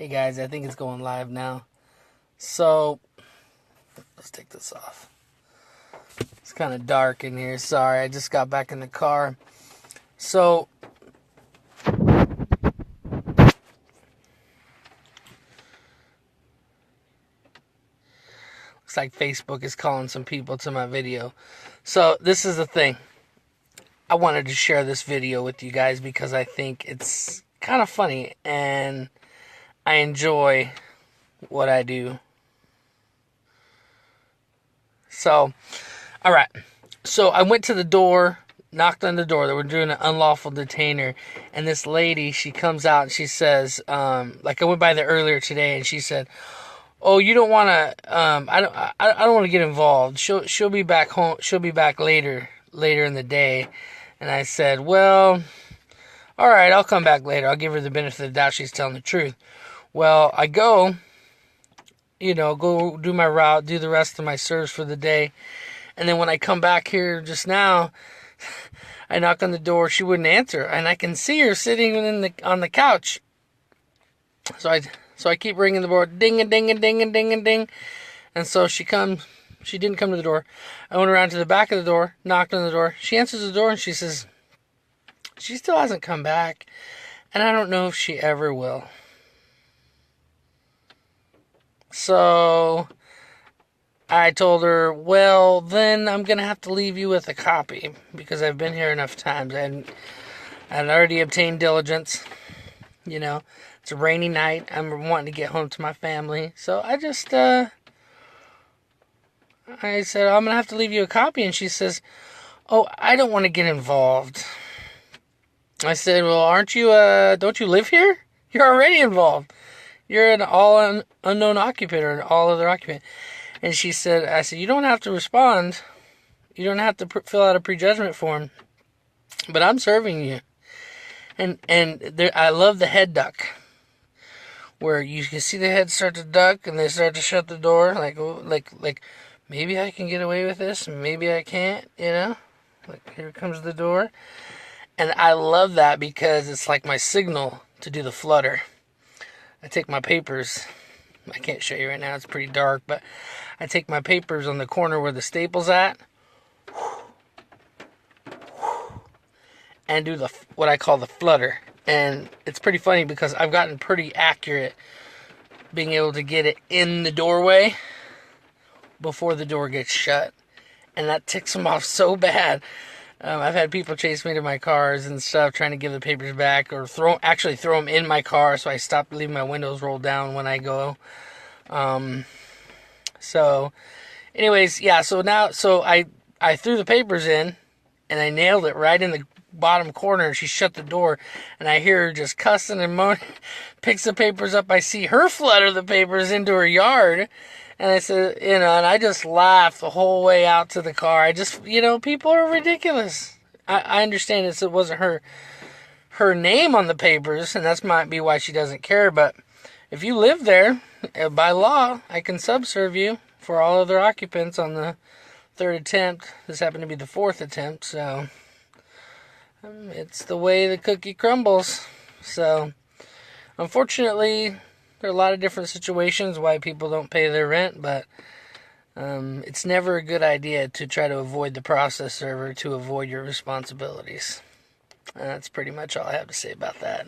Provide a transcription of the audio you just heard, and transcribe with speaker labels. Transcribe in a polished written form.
Speaker 1: Hey guys, I think it's going live now. So, let's take this off. It's kind of dark in here. Sorry, I just got back in the car. So, looks like Facebook is calling some people to my video. So, this is the thing. I wanted to share this video with you guys because I think it's kind of funny and I enjoy what I do. So, alright. So, I went to the door, knocked on the door. They were doing an unlawful detainer. And this lady, she comes out and she says, like I went by there earlier today and she said, "Oh, you don't want to, I don't want to get involved. She'll be back home. She'll be back later in the day." And I said, "Well, all right, I'll come back later. I'll give her the benefit of the doubt she's telling the truth." Well, I go do my route, do the rest of my service for the day. And then when I come back here just now, I knock on the door. She wouldn't answer. And I can see her sitting on the couch. So I keep ringing the door. Ding and ding and ding and ding and ding. And so she comes. She didn't come to the door. I went around to the back of the door, knocked on the door. She answers the door and she says, she still hasn't come back. And I don't know if she ever will. So I told her, well, then I'm going to have to leave you with a copy because I've been here enough times and I'd already obtained diligence. It's a rainy night. I'm wanting to get home to my family. So I just, I said, I'm going to have to leave you a copy. And she says, "Oh, I don't want to get involved." I said, "Well, don't you live here? You're already involved. You're an unknown occupant or an all other occupant." And I said, "You don't have to respond. You don't have to fill out a prejudgment form. But I'm serving you." And I love the head duck. Where you can see the head start to duck and they start to shut the door. Like maybe I can get away with this. Maybe I can't, Like here comes the door. And I love that because it's like my signal to do the flutter. I take my papers. I can't show you right now. It's pretty dark. But I take my papers on the corner where the staple's at. And do what I call the flutter. And it's pretty funny because I've gotten pretty accurate being able to get it in the doorway before the door gets shut. And that ticks them off so bad. I've had people chase me to my cars and stuff, trying to give the papers back or throw them in my car. So I stop leaving my windows rolled down when I go. So anyways, yeah. So I threw the papers in and I nailed it right in the bottom corner. And she shut the door and I hear her just cussing and moaning. Picks the papers up. I see her flutter the papers into her yard. And I said, and I just laughed the whole way out to the car. I just, people are ridiculous. I understand it wasn't her name on the papers, and that might be why she doesn't care. But if you live there, by law, I can subserve you for all other occupants on the third attempt. This happened to be the fourth attempt, so it's the way the cookie crumbles. So, unfortunately, there are a lot of different situations why people don't pay their rent, but it's never a good idea to try to avoid the process server to avoid your responsibilities. That's pretty much all I have to say about that.